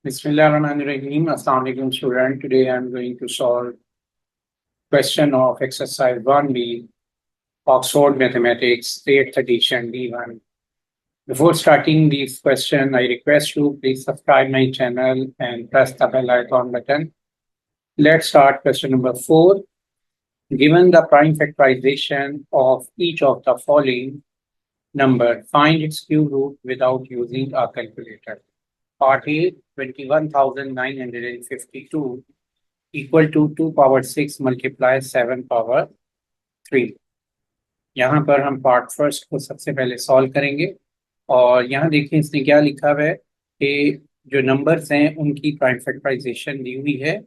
Bismillahirrahmanirrahim. Assalamu alaikum student. Today I am going to solve question of exercise 1B Oxford Mathematics 8th edition D1. Before starting this question, I request you please subscribe my channel and press the bell icon button. Let's start question number 4. Given the prime factorization of each of the following number, find its cube root without using a calculator. Part A 21,952 equal to 2 power 6 multiply 7 power 3। यहाँ पर हम part first को सबसे पहले solve करेंगे और यहाँ देखिए इसने क्या लिखा हुआ है कि जो नंबर्स हैं उनकी प्राइम फैक्टराइजेशन दी हुई है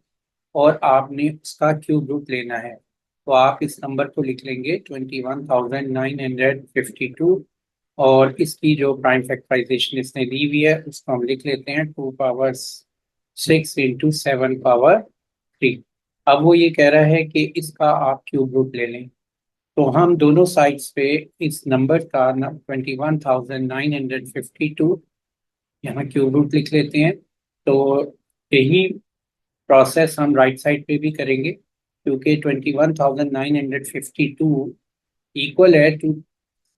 और आपने उसका क्यूब रूट लेना है। तो आप इस नंबर को लिख लेंगे 21,952 और इसकी जो प्राइम फैक्टराइजेशन इसने दी हुई है उसको हम लिख लेते हैं 2 पावर 6 इंटू 7 पावर 3। अब वो ये कह रहा है कि इसका आप क्यूब रूट ले लें, तो हम दोनों साइड्स पे इस नंबर का 21,952 यहाँ क्यूब रूट लिख लेते हैं। तो यही प्रोसेस हम राइट साइड पे भी करेंगे क्योंकि 21,952 इक्वल है 2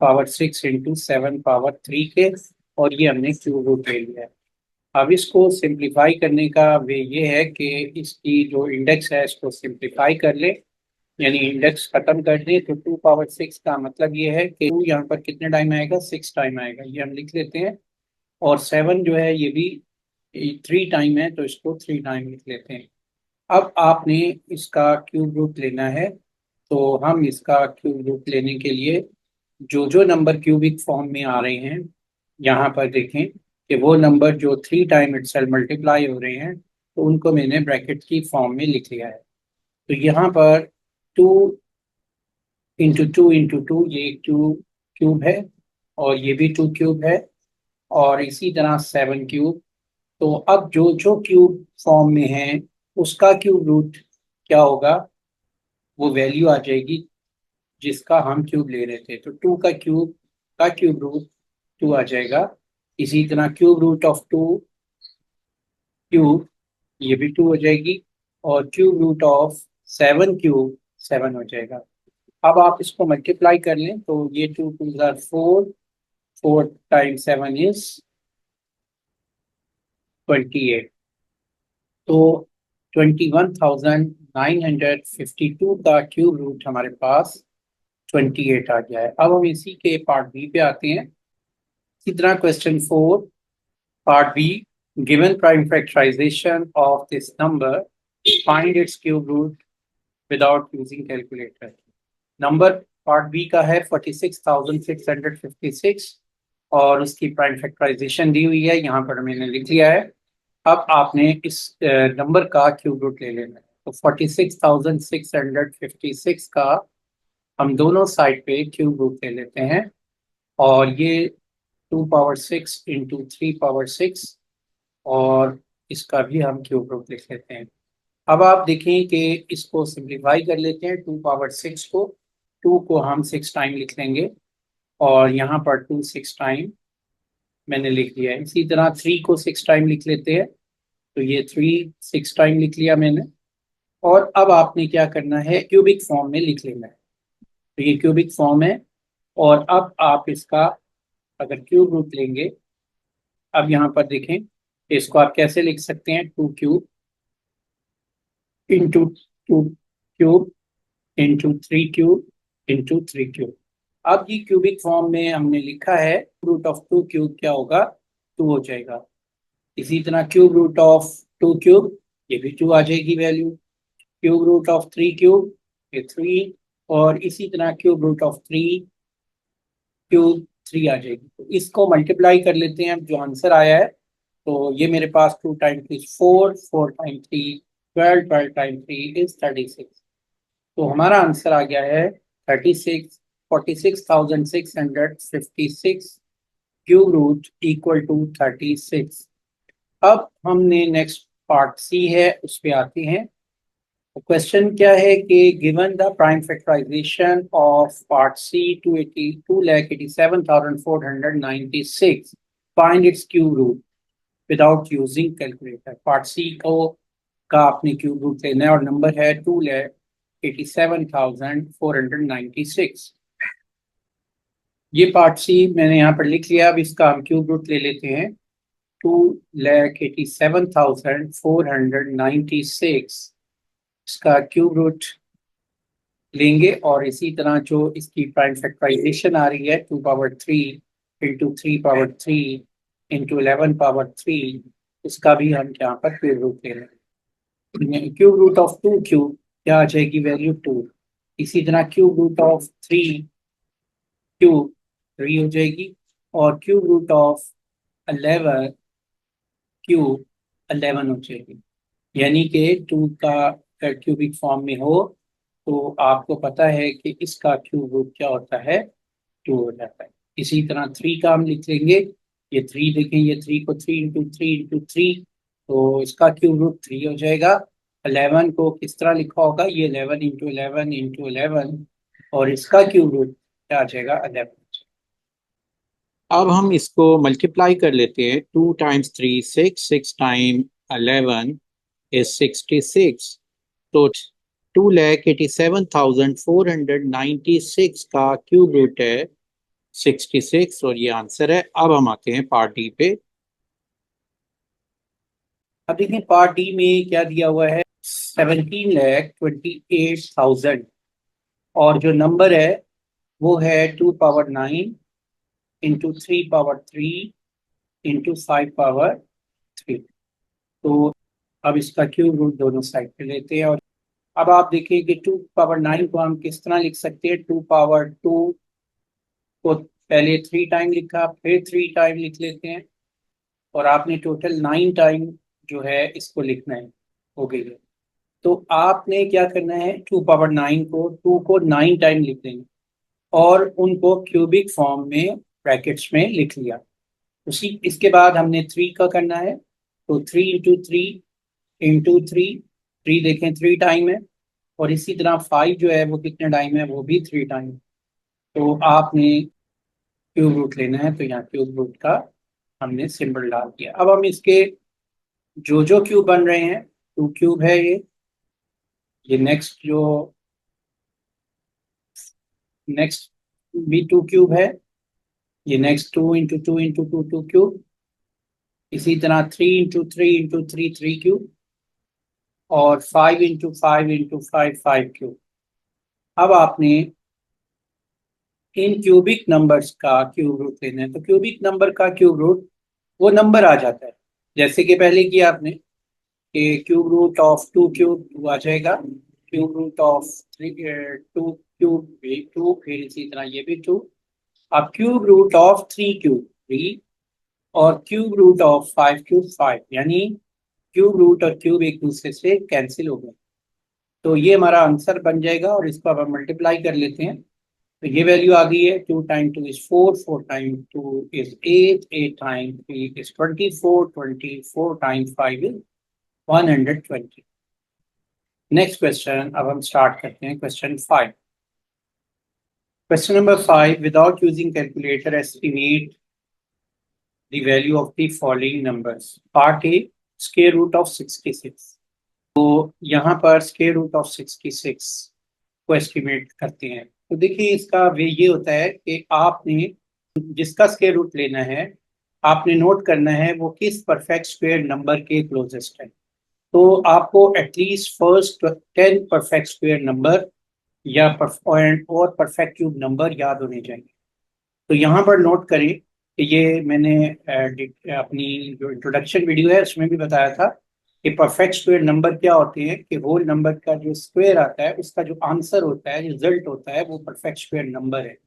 पावर 6 इंटू 7 पावर 3 के, और ये हमने क्यूब रूट ले लिया है। अब इसको सिंप्लीफाई करने का वे ये है कि इसकी जो इंडेक्स है इसको सिंप्लीफाई कर ले, यानी इंडेक्स खत्म कर दे। तो 2 पावर 6 का मतलब ये है कि 2 यहाँ पर कितने टाइम आएगा, 6 टाइम आएगा, ये हम लिख लेते हैं। और 7 जो है ये भी 3 टाइम है, तो इसको 3 टाइम लिख लेते हैं। अब आपने इसका क्यूब रूट लेना है, तो हम इसका क्यूब रूट लेने के लिए जो जो नंबर क्यूबिक फॉर्म में आ रहे हैं यहाँ पर देखें कि वो नंबर जो 3 टाइम इटसेल्फ मल्टीप्लाई हो रहे हैं, तो उनको मैंने ब्रैकेट की फॉर्म में लिख लिया है। तो यहाँ पर 2 इंटू 2 इंटू 2 ये 2 क्यूब है और ये भी 2 क्यूब है, और इसी तरह 7 क्यूब। तो अब जो जो क्यूब फॉर्म में है उसका क्यूब रूट क्या होगा, वो वैल्यू आ जाएगी जिसका हम क्यूब ले रहे थे। तो 2 का क्यूब रूट 2 आ जाएगा। इसी तरह क्यूब रूट ऑफ 2 क्यूब, ये भी 2 हो जाएगी, और क्यूब रूट ऑफ 7 क्यूब 7 हो जाएगा। अब आप इसको मल्टीप्लाई कर लें तो ये 2 2 ज़ार 4, 4 टाइम्स 7 इज 28। तो 21,952 का क्यूब रूट हमारे पास 28 आ गया है। अब हम इसी के पार्ट बी पे आते हैं। इसी तरह question 4 part B, given prime factorization of this number, find its cube root without using calculator. Number part B का है 46,656 और उसकी प्राइम फैक्टराइजेशन दी हुई है, यहाँ पर मैंने लिख लिया है। अब आपने इस नंबर का क्यूब रूट ले लेना है। तो 46,656 का हम दोनों साइड पे क्यूब रूट ले लेते हैं, और ये 2 पावर 6 इंटू 3 पावर 6, और इसका भी हम क्यूब रूट लिख लेते हैं। अब आप देखें कि इसको सिंप्लीफाई कर लेते हैं। 2 पावर 6 को 2 को हम 6 टाइम लिख लेंगे, और यहाँ पर 2 6 टाइम मैंने लिख लिया है। इसी तरह 3 को 6 टाइम लिख लेते हैं, तो ये 3 6 टाइम लिख लिया मैंने। और अब आपने क्या करना है, क्यूबिक फॉर्म में लिख लेना है। तो ये क्यूबिक फॉर्म है, और अब आप इसका अगर क्यूब रूट लेंगे, अब यहाँ पर देखें इसको आप कैसे लिख सकते हैं, 2 cube into 2 cube into 3 cube into 3 cube. अब ये क्यूबिक फॉर्म में हमने लिखा है, रूट ऑफ 2 क्यूब क्या होगा, 2 हो जाएगा। इसी तरह क्यूब रूट ऑफ 2 क्यूब, ये भी 2 आ जाएगी value. Cube root of 3 cube, ये 3, और इसी तरह क्यूब रूट ऑफ 3 क्यूब 3 आ जाएगी। तो इसको मल्टीप्लाई कर लेते हैं। अब जो आंसर आया है, तो ये मेरे पास 2 टाइम 3 4, 4 टाइम 3 12, 12 टाइम 3 इज 36। तो हमारा आंसर आ गया है 36, 46,656 क्यूब रूट इक्वल टू 36। अब हमने नेक्स्ट पार्ट सी है उस पे आते हैं। क्वेश्चन क्या है कि given the prime factorization of part C 2,87,496, find its cube root. Without using calculator. Part C को का आपने क्यूब रूट लेना है और नंबर है 2,87,496। ये पार्ट सी मैंने यहाँ पर लिख लिया। अब इसका हम क्यूब रूट ले लेते हैं। 2,87,496 इसका क्यूब रूट लेंगे और इसी तरह जो इसकी प्राइम फैक्टराइजेशन आ रही है 2 power 3 into 3 power 3 into 11 power 3, इसका भी हम यहाँ पर क्यूब रूट ले लेंगे। क्यूब रूट ऑफ 2 क्यूब क्या आ जाएगी वैल्यू 2। इसी तरह क्यूब रूट ऑफ 3 क्यूब 3 हो जाएगी और क्यूब रूट ऑफ 11 क्यूब 11 हो जाएगी। यानी कि 2 का क्यूबिक फॉर्म में हो तो आपको पता है कि इसका क्यूब रूट क्या होता है, 2 हो जाता है। इसी तरह 3 का हम लिख लेंगे। ये 3 देखें, ये 3 को 3 इंटू 3 इंटू 3, तो इसका क्यूब रूट 3 हो जाएगा। 11 को किस तरह लिखा होगा, ये 11 इंटू 11 इंटू 11 और इसका क्यूब रूट क्या आ जाएगा 11। अब हम इसको मल्टीप्लाई कर लेते हैं। 2 टाइम्स 3 6, 6 टाइम 11 is 66। तो 2,87,496 का क्यूब रूट है 66 और ये आंसर है। अब हम आते हैं पार्ट डी पे। अब देखिए पार्ट डी में क्या दिया हुआ है, 17,28,000 और जो नंबर है वो है 2 power 9 into 3 power 3 into 5 power 3। तो अब इसका क्यूब रूट दोनों साइड पे लेते हैं और अब आप देखिए कि 2 पावर 9 को हम किस तरह लिख सकते हैं। 2 पावर 2 को पहले 3 टाइम लिखा, फिर 3 टाइम लिख लेते हैं और आपने टोटल 9 टाइम जो है इसको लिखना है, हो गई है। तो आपने क्या करना है, 2 पावर 9 को 2 को 9 टाइम लिख देंगे और उनको क्यूबिक फॉर्म में ब्रैकेट्स में लिख लिया। उसी इसके बाद हमने 3 का करना है, तो 3 इंटू 3 देखें 3 टाइम है और इसी तरह 5 जो है वो कितने टाइम है, वो भी 3 टाइम। तो आपने क्यूब रूट लेना है, तो यहाँ क्यूब रूट का हमने सिंबल डाल दिया। अब हम इसके जो जो क्यूब बन रहे हैं, 2 क्यूब है ये नेक्स्ट जो नेक्स्ट भी 2 क्यूब है, ये नेक्स्ट 2 इंटू 2 इंटू 2 2 क्यूब। इसी तरह 3 इंटू 3 इंटू 3 3 क्यूब और 5 इंटू 5 इंटू 5 5 क्यूब। अब आपने इन क्यूबिक नंबर्स का क्यूब रूट लेना है। तो क्यूबिक नंबर का क्यूब रूट वो नंबर आ जाता है, जैसे कि पहले किया आपने कि क्यूब रूट ऑफ 2 क्यूब 2 आ जाएगा, क्यूब रूट ऑफ 2 क्यूब भी 2, फिर इसी तरह ये भी 2। अब क्यूब रूट ऑफ 3 क्यूब 3 और क्यूब रूट ऑफ 5 क्यूब 5, यानी क्यूब रूट और क्यूब एक दूसरे से कैंसिल हो गए। तो ये हमारा आंसर बन जाएगा और इसको अब हम मल्टीप्लाई कर लेते हैं। तो ये वैल्यू आ गई है, 2 time 2 is 4, 4 time 2 is 8, 8 time 3 is 24, 24 time 5 is 120। Next question अब हम स्टार्ट करते हैं, question 5। Question number 5, without using calculator estimate the value of the following numbers. Part A, square root of 66। तो यहाँ पर स्क्वायर रूट ऑफ 66 को estimate करते हैं। तो देखिए इसका वे ये होता है कि आपने जिसका स्क्वायर रूट लेना है, आपने नोट करना है वो किस परफेक्ट स्क्वायर नंबर के क्लोजेस्ट है। तो आपको at least first 10 perfect square number या और परफेक्ट क्यूब नंबर याद होने चाहिए। तो यहाँ पर नोट करें कि ये मैंने अपनी जो इंट्रोडक्शन वीडियो है उसमें भी बताया था कि परफेक्ट स्क्वायर नंबर क्या होते हैं, कि होल नंबर का जो स्क्वायर आता है उसका जो आंसर होता है, रिजल्ट होता है, वो परफेक्ट स्क्वायर नंबर है।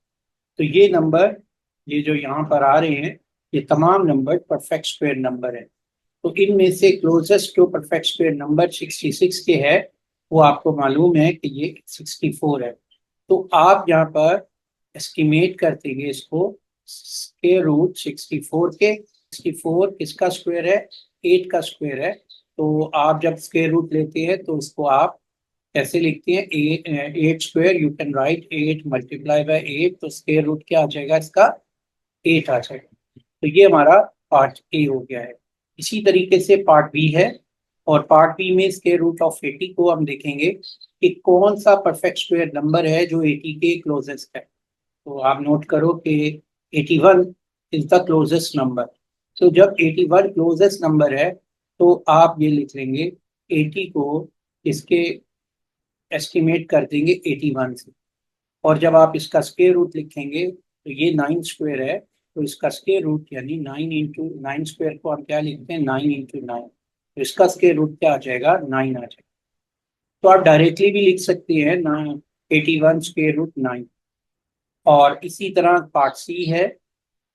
तो ये नंबर, ये जो यहाँ पर आ रहे हैं, ये तमाम नंबर परफेक्ट स्क्वायर नंबर है। तो इनमें से क्लोजेस्ट जो परफेक्ट स्क्वायर नंबर 66 के है, वो आपको मालूम है कि ये 64 है। तो आप यहाँ पर एस्टिमेट करते हैं इसको स्क्वायर रूट 64 के। 64 किसका स्क्वायर है, 8 का स्क्वायर है। तो आप जब स्क्वायर रूट लेते हैं तो इसको आप कैसे लिखते हैं, 8 square, you can write 8 multiply by 8, तो स्क्वायर रूट क्या आ जाएगा इसका, 8 आ जाएगा। तो ये हमारा पार्ट ए हो गया है। इसी तरीके से पार्ट बी है, और पार्ट बी में स्क्वायर रूट ऑफ 80 को हम देखेंगे कि कौन सा परफेक्ट स्क्वायर नंबर है जो 80 के क्लोजेस्ट है। तो आप नोट करो कि 81 इज द क्लोजेस्ट नंबर। तो जब 81 क्लोजेस्ट नंबर है तो आप ये लिख लेंगे 80 को इसके एस्टिमेट कर देंगे 81 से, और जब आप इसका स्क्वायर रूट लिखेंगे तो ये 9 स्क्वायर है, तो इसका स्क्वायर रूट यानी 9 इंटू 9 स्क्वायर को हम क्या लिखते हैं 9 इंटू 9, तो इसका स्क्वायर रूट क्या आ जाएगा 9 आ जाएगा। तो आप डायरेक्टली भी लिख सकते हैं ना 81 स्क्वायर रूट 9। और इसी तरह पार्ट सी है,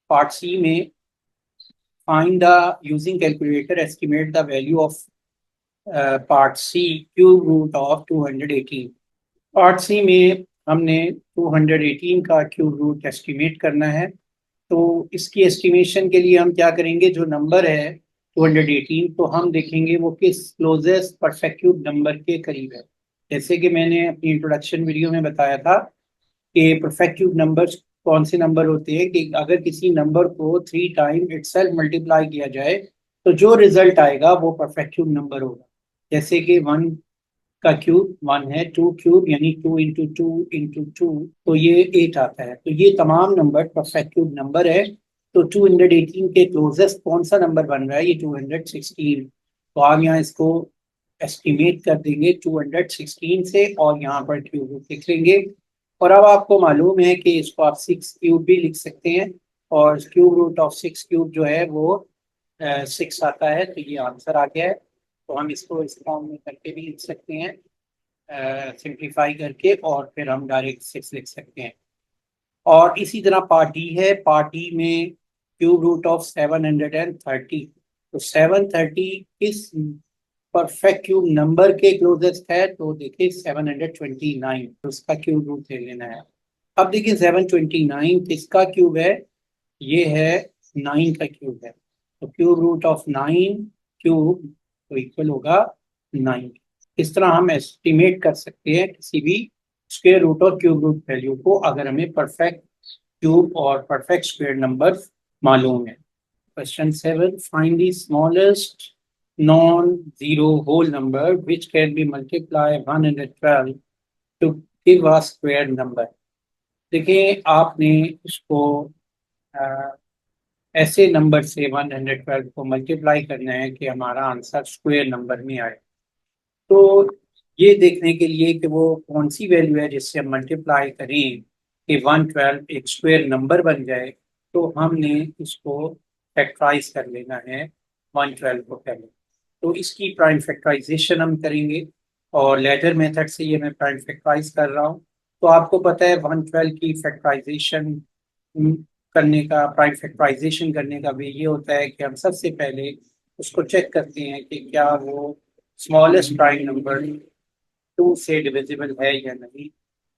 पार्ट सी में find the using calculator estimate the value of part C cube root of 218। Part C में हमने 218 का क्यूब रूट एस्टिमेट करना है। तो इसकी एस्टिमेशन के लिए हम क्या करेंगे, जो नंबर है 218 तो हम देखेंगे वो किस क्लोजेस्ट परफेक्ट क्यूब नंबर के करीब है। जैसे कि मैंने अपनी इंट्रोडक्शन वीडियो में बताया था कि परफेक्ट क्यूब नंबर्स कौन से नंबर होते हैं कि अगर किसी नंबर को 3 टाइम इटसेल्फ मल्टीप्लाई किया जाए तो जो रिजल्ट आएगा वो परफेक्ट क्यूब नंबर होगा। जैसे कि 1 का क्यूब 1 है, 2 क्यूब यानी 2 इंटू 2 इंटू 2 तो ये 8 आता है। तो ये तमाम नंबर परफेक्ट क्यूब नंबर है। तो 218 के क्लोजेस्ट कौन सा नंबर बन रहा है, ये 216। तो आप यहाँ इसको एस्टिमेट कर देंगे 216 से और यहाँ पर क्यूब रूट लिख लेंगे। और अब आपको मालूम है कि इसको आप 6 क्यूब भी लिख सकते हैं, और क्यूब रूट ऑफ 6 क्यूब जो है वो 6 आता है। तो ये आंसर आ गया है। तो हम इसको इस फॉर्म में करके भी लिख सकते हैं, सिंप्लीफाई करके, और फिर हम डायरेक्ट 6 लिख सकते हैं। और इसी तरह पार्ट डी है, पार्ट डी में क्यूब रूट ऑफ 730। तो 730 किस परफेक्ट क्यूब नंबर के क्लोजेस्ट है, तो देखिए 729, तो उसका क्यूब रूट ले लेना है। अब देखिए 729 किसका क्यूब है, ये है 9 का क्यूब है। तो क्यूब रूट ऑफ 9 क्यूब तो इक्वल होगा 9। इस तरह हम एस्टिमेट कर सकते हैं किसी भी स्क्वायर रूट और क्यूब रूट वैल्यू को, अगर हमें परफेक्ट क्यूब और परफेक्ट स्क्वायर नंबर मालूम है। Question 7, find the smallest non zero whole number which can be multiply 112 to give a square number. देखिए आपने इसको ऐसे नंबर से 112 को मल्टीप्लाई करना है कि हमारा आंसर स्क्वायर नंबर में आए। तो ये देखने के लिए कि वो कौन सी वैल्यू है जिससे हम मल्टीप्लाई करें कि 112 एक स्क्वायर नंबर बन जाए, तो हमने इसको फैक्टराइज कर लेना है 112 को पहले। तो इसकी प्राइम फैक्टराइजेशन हम करेंगे, और लेडर मेथड से ये मैं प्राइम फैक्टराइज कर रहा हूँ। तो आपको पता है 112 की फैक्टराइजेशन करने का, प्राइम फैक्टराइजेशन करने का भी ये होता है कि हम सबसे पहले उसको चेक करते हैं कि क्या वो स्मॉलेस्ट प्राइम नंबर 2 से डिविजिबल है या नहीं।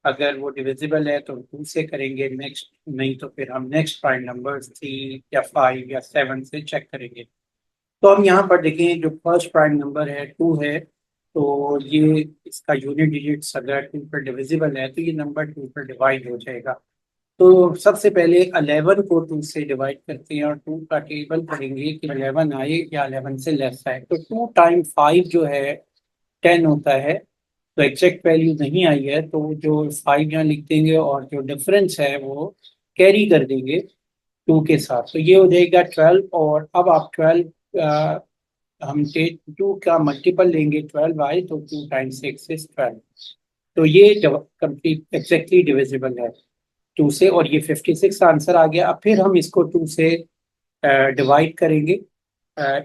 अगर वो डिविजिबल है तो 2 से करेंगे नेक्स्ट, नहीं तो फिर हम नेक्स्ट प्राइम नंबर 3 या 5 या 7 से चेक करेंगे। तो हम यहाँ पर देखें जो फर्स्ट प्राइम नंबर है 2 है, तो ये इसका यूनिट डिजिट्स अगर 2 पर डिविजिबल है तो ये नंबर 2 पर डिवाइड हो जाएगा। तो सबसे पहले 11 को 2 से डिवाइड करते हैं और 2 का टेबल करेंगे कि 11 आए या 11 से लेस आए। तो 2 टाइम 5 जो है 10 होता है। तो एग्जैक्ट वैल्यू नहीं आई है तो जो 5 यहाँ लिख देंगे और जो डिफरेंस है वो कैरी कर देंगे 2 के साथ, तो ये हो जाएगा 12। और अब आप 12 हम 2 का मल्टीपल लेंगे 12 आए तो 2 टाइम्स 6 इज 12। तो ये कंप्लीट एग्जैक्टली डिविजिबल है 2 से, और ये 56 आंसर आ गया। अब फिर हम इसको 2 से डिवाइड करेंगे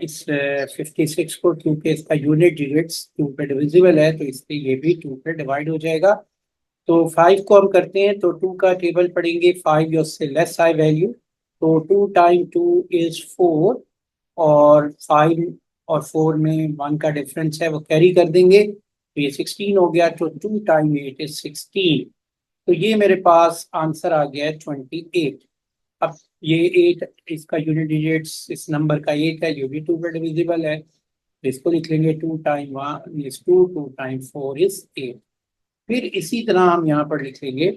इस 56 को, क्योंकि इसका यूनिट डिजिट्स 2 पे डिविजिबल है तो इसलिए ये भी 2 पे डिवाइड हो जाएगा। तो 5 को हम करते हैं तो 2 का टेबल पढ़ेंगे, 5 या उससे लेस आए वैल्यू, तो 2 टाइम 2 इज 4, और 5 और 4 में 1 का डिफरेंस है वो कैरी कर देंगे तो ये 16 हो गया। तो 2 टाइम 8 इज 16। तो ये मेरे पास आंसर आ गया है 28। अब ये 8 इसका यूनिट डिजिट्स इस नंबर का 8 है, ये भी 2 पर डिविजिबल है तो इसको लिख लेंगे 2 टाइम 1 इज 2, 2 टाइम 4 इज 8। फिर इसी तरह हम यहाँ पर लिख लेंगे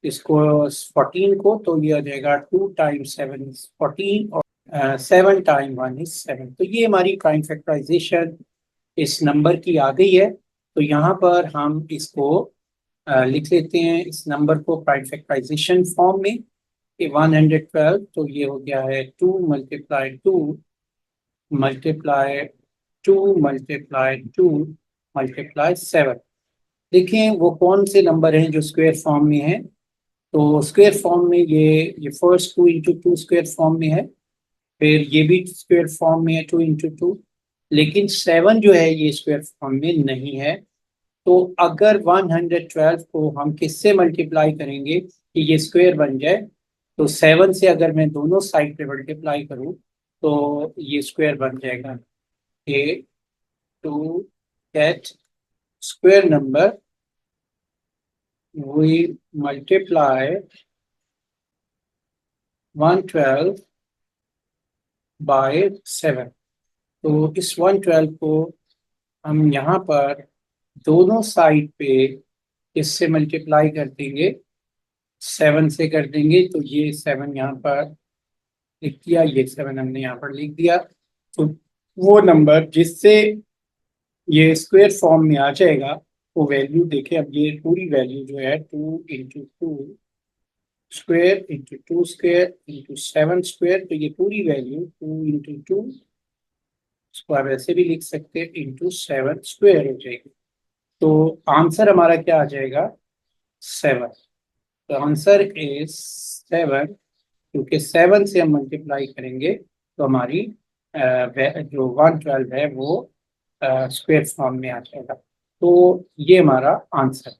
इसको 14 को, तो ये आ जाएगा 2 टाइम 7 इज 14, और 7 टाइम 1 इज 7। तो ये हमारी प्राइम फैक्टराइजेशन इस नंबर की आ गई है। तो यहाँ पर हम इसको लिख लेते हैं, इस नंबर को प्राइम फैक्टराइजेशन फॉर्म में कि 112। तो ये हो गया है 2 मल्टीप्लाई 2 मल्टीप्लाई 2 मल्टीप्लाई 2 मल्टीप्लाई 7। देखें वो कौन से नंबर हैं जो स्क्वायर फॉर्म में हैं। तो स्क्वायर फॉर्म में ये फर्स्ट 2 इंटू 2 स्क्वायर फॉर्म में है, फिर ये भी स्क्वायर फॉर्म में है 2 इंटू 2, लेकिन 7 जो है ये स्क्वायर फॉर्म में नहीं है। तो अगर 112 को हम किससे मल्टीप्लाई करेंगे कि ये स्क्वायर बन जाए, तो 7 से अगर मैं दोनों साइड पे मल्टीप्लाई करूं तो ये स्क्वायर बन जाएगा। A to get square number we multiply 112 by 7। तो इस 112 को हम यहाँ पर दोनों साइड पे इससे मल्टीप्लाई कर देंगे, 7 से कर देंगे। तो ये 7 यहाँ पर लिख दिया, ये 7 हमने यहाँ पर लिख दिया। तो वो नंबर जिससे ये स्क्वायर फॉर्म में आ जाएगा वो वैल्यू देखें। अब ये पूरी वैल्यू जो है 2 into 2 square into 2 square into 7 square, तो ये पूरी वैल्यू 2 इंटू 2, इसको आप ऐसे भी लिख सकते हैं, इंटू 7 स्क्वायर हो जाएगी। तो आंसर हमारा क्या आ जाएगा? 7। तो आंसर इज 7, क्योंकि 7 से हम मल्टीप्लाई करेंगे तो हमारी जो 112 है वो स्क्वायर फॉर्म में आ जाएगा। तो ये हमारा आंसर।